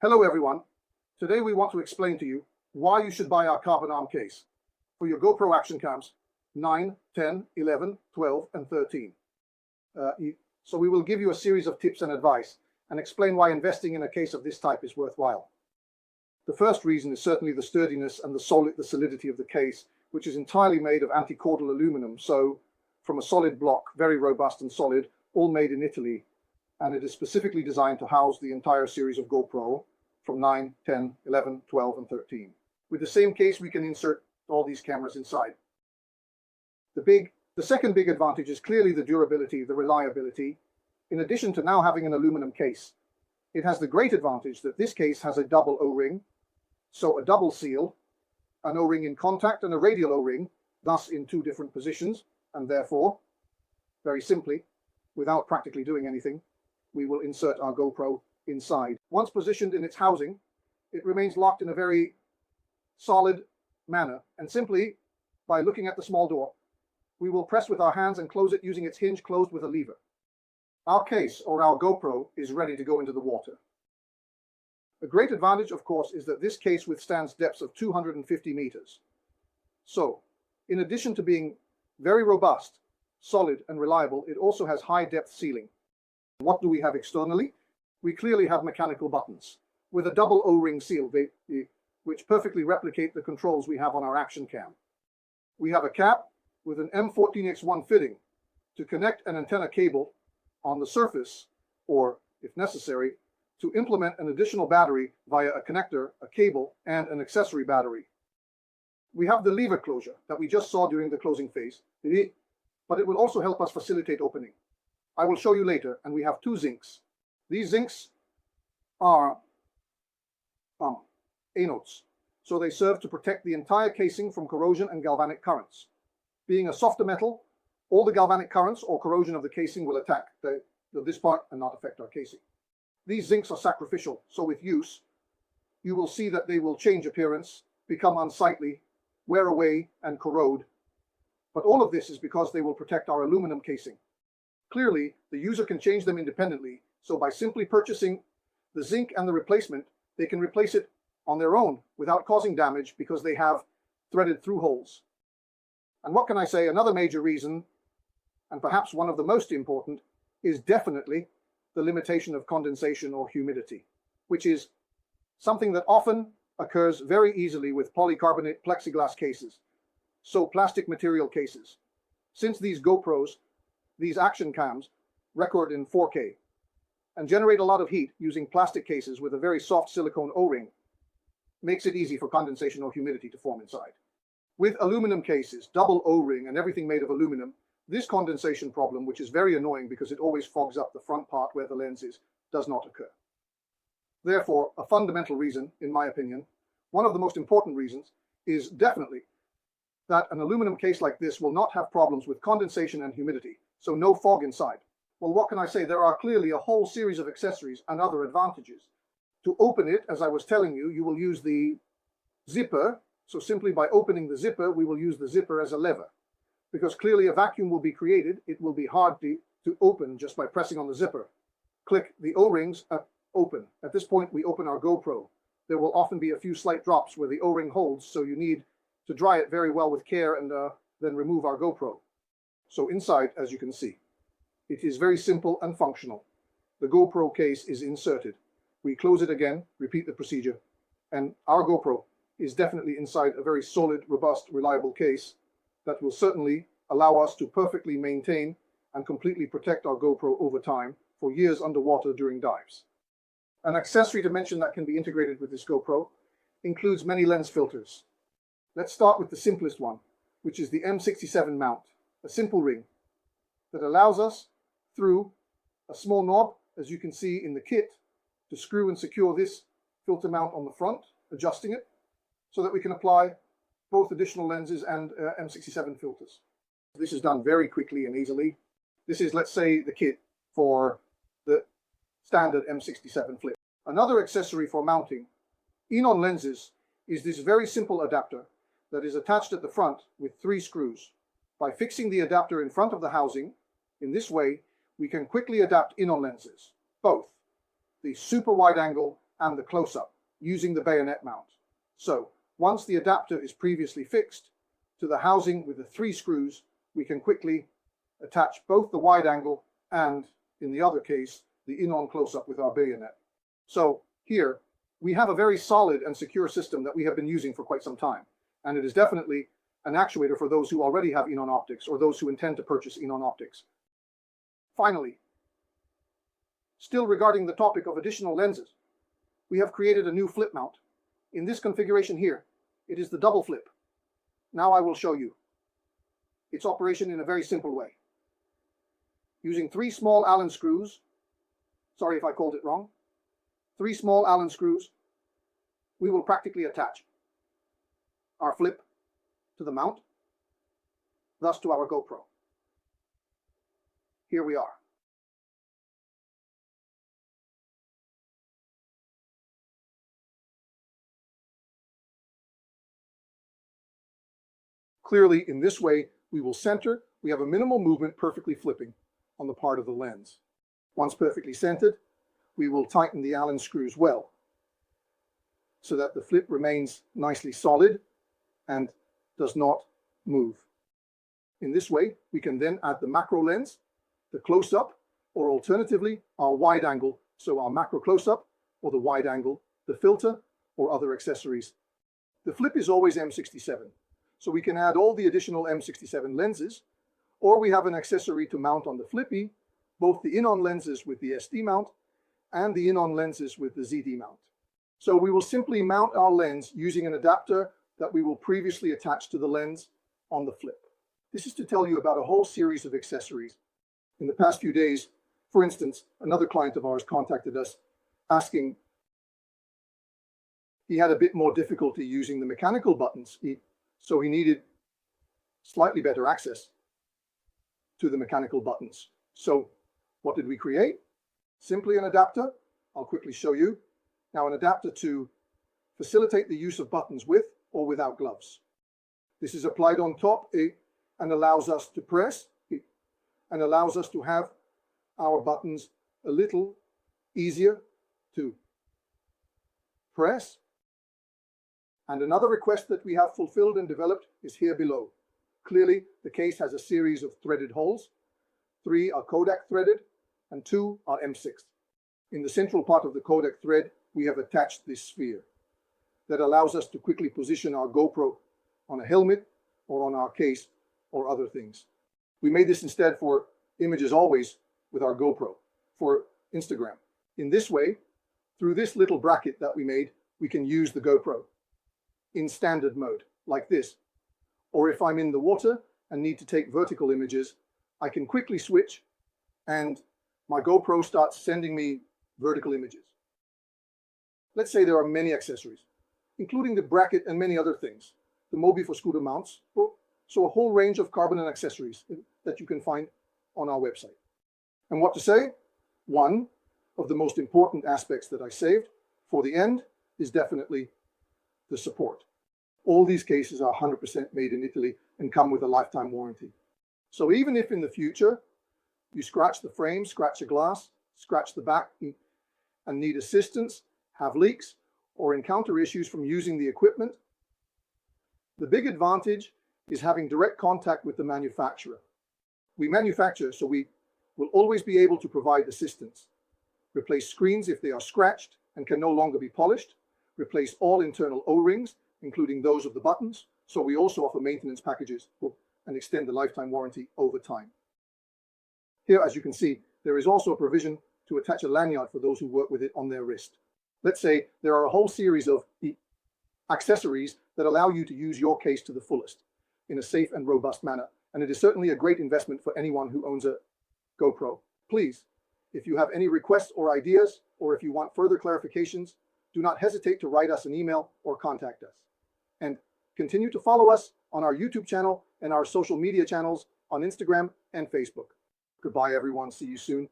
Hello everyone. Today we want to explain to you why you should buy our Carbonarm case for your GoPro action cams 9, 10, 11, 12 and 13. So we will give you a series of tips and advice and explain why investing in a case of this type is worthwhile. The first reason is certainly the sturdiness and the solidity of the case, which is entirely made of anti-caudal aluminum, so from a solid block, very robust and solid, all made in Italy, and it is specifically designed to house the entire series of GoPro from 9, 10, 11, 12 and 13. With the same case we can insert all these cameras inside. The second big advantage is clearly the durability, the reliability. In addition to now having an aluminum case, it has the great advantage that this case has a double O-ring, so a double seal, an O-ring in contact and a radial O-ring, thus in two different positions, and therefore, very simply, without practically doing anything, we will insert our GoPro inside. Once positioned in its housing, it remains locked in a very solid manner, and simply by looking at the small door, we will press with our hands and close it using its hinge closed with a lever. Our case, or our GoPro, is ready to go into the water. A great advantage, of course, is that this case withstands depths of 250 meters. So, in addition to being very robust, solid and reliable, it also has high depth sealing. What do we have externally? We clearly have mechanical buttons with a double O-ring seal, which perfectly replicate the controls we have on our action cam. We have a cap with an M14X1 fitting to connect an antenna cable on the surface, or, if necessary, to implement an additional battery via a connector, a cable, and an accessory battery. We have the lever closure that we just saw during the closing phase, but it will also help us facilitate opening. I will show you later, and we have two zincs. These zincs are anodes, so they serve to protect the entire casing from corrosion and galvanic currents. Being a softer metal, all the galvanic currents or corrosion of the casing will attack this part and not affect our casing. These zincs are sacrificial, so with use, you will see that they will change appearance, become unsightly, wear away, and corrode. But all of this is because they will protect our aluminum casing. Clearly, the user can change them independently, so by simply purchasing the zinc and the replacement, they can replace it on their own without causing damage because they have threaded through holes. And what can I say? Another major reason, and perhaps one of the most important, is definitely the limitation of condensation or humidity, which is something that often occurs very easily with polycarbonate plexiglass cases, so plastic material cases. Since these GoPros, these action cams, record in 4K and generate a lot of heat using plastic cases with a very soft silicone O-ring, makes it easy for condensation or humidity to form inside. With aluminum cases, double O-ring and everything made of aluminum, this condensation problem, which is very annoying because it always fogs up the front part where the lens is, does not occur. Therefore, a fundamental reason, in my opinion, one of the most important reasons, is definitely that an aluminum case like this will not have problems with condensation and humidity, so no fog inside. Well, what can I say? There are clearly a whole series of accessories and other advantages. To open it, as I was telling you, you will use the zipper. So simply by opening the zipper, we will use the zipper as a lever. Because clearly a vacuum will be created, it will be hard to open just by pressing on the zipper. Click the O-rings, open. At this point, we open our GoPro. There will often be a few slight drops where the O-ring holds, so you need to dry it very well with care and then remove our GoPro. So inside, as you can see, it is very simple and functional. The GoPro case is inserted. We close it again, repeat the procedure, and our GoPro is definitely inside a very solid, robust, reliable case that will certainly allow us to perfectly maintain and completely protect our GoPro over time for years underwater during dives. An accessory to mention that can be integrated with this GoPro includes many lens filters. Let's start with the simplest one, which is the M67 mount, a simple ring that allows us, through a small knob, as you can see in the kit, to screw and secure this filter mount on the front, adjusting it, so that we can apply both additional lenses and M67 filters. This is done very quickly and easily. This is, let's say, the kit for the standard M67 flip. Another accessory for mounting Enon lenses is this very simple adapter that is attached at the front with 3 screws. By fixing the adapter in front of the housing, in this way, we can quickly adapt Enon lenses, both the super wide angle and the close-up using the bayonet mount. So once the adapter is previously fixed to the housing with the 3 screws, we can quickly attach both the wide angle and, in the other case, the in-on close-up with our bayonet. So here we have a very solid and secure system that we have been using for quite some time, and it is definitely an actuator for those who already have in-on optics or those who intend to purchase in-on optics. Finally, still regarding the topic of additional lenses, we have created a new flip mount. In this configuration here, it is the double flip. Now I will show you its operation in a very simple way. Using 3 small Allen screws, sorry if I called it wrong, 3 small Allen screws, we will practically attach our flip to the mount, thus to our GoPro. Here we are. Clearly, in this way, we will center. We have a minimal movement perfectly flipping on the part of the lens. Once perfectly centered, we will tighten the Allen screws well so that the flip remains nicely solid and does not move. In this way, we can then add the macro lens, the close-up, or alternatively, our wide angle, so our macro close-up, or the wide angle, the filter, or other accessories. The flip is always M67. So we can add all the additional M67 lenses, or we have an accessory to mount on the flippy, both the in-on lenses with the SD mount and the in-on lenses with the ZD mount. So we will simply mount our lens using an adapter that we will previously attach to the lens on the flip. This is to tell you about a whole series of accessories. In the past few days, for instance, another client of ours contacted us asking, he had a bit more difficulty using the mechanical buttons. So he needed slightly better access to the mechanical buttons. So what did we create? Simply an adapter. I'll quickly show you. Now an adapter to facilitate the use of buttons with or without gloves. This is applied on top and allows us to press and allows us to have our buttons a little easier to press. And another request that we have fulfilled and developed is here below. Clearly, the case has a series of threaded holes. 3 are Kodak threaded and 2 are M6. In the central part of the Kodak thread, we have attached this sphere that allows us to quickly position our GoPro on a helmet or on our case or other things. We made this instead for images always with our GoPro for Instagram. In this way, through this little bracket that we made, we can use the GoPro in standard mode, like this. Or if I'm in the water and need to take vertical images, I can quickly switch and my GoPro starts sending me vertical images. Let's say there are many accessories, including the bracket and many other things. The Mobi for scooter mounts, so a whole range of Carbonarm accessories that you can find on our website. And what to say? One of the most important aspects that I saved for the end is definitely the support. All these cases are 100% made in Italy and come with a lifetime warranty. So even if in the future you scratch the frame, scratch the glass, scratch the back and need assistance, have leaks, or encounter issues from using the equipment, the big advantage is having direct contact with the manufacturer. We manufacture, so we will always be able to provide assistance. Replace screens if they are scratched and can no longer be polished. Replace all internal O-rings, including those of the buttons. So we also offer maintenance packages and extend the lifetime warranty over time. Here, as you can see, there is also a provision to attach a lanyard for those who work with it on their wrist. Let's say there are a whole series of accessories that allow you to use your case to the fullest in a safe and robust manner. And it is certainly a great investment for anyone who owns a GoPro. Please, if you have any requests or ideas, or if you want further clarifications, do not hesitate to write us an email or contact us. And continue to follow us on our YouTube channel and our social media channels on Instagram and Facebook. Goodbye, everyone. See you soon.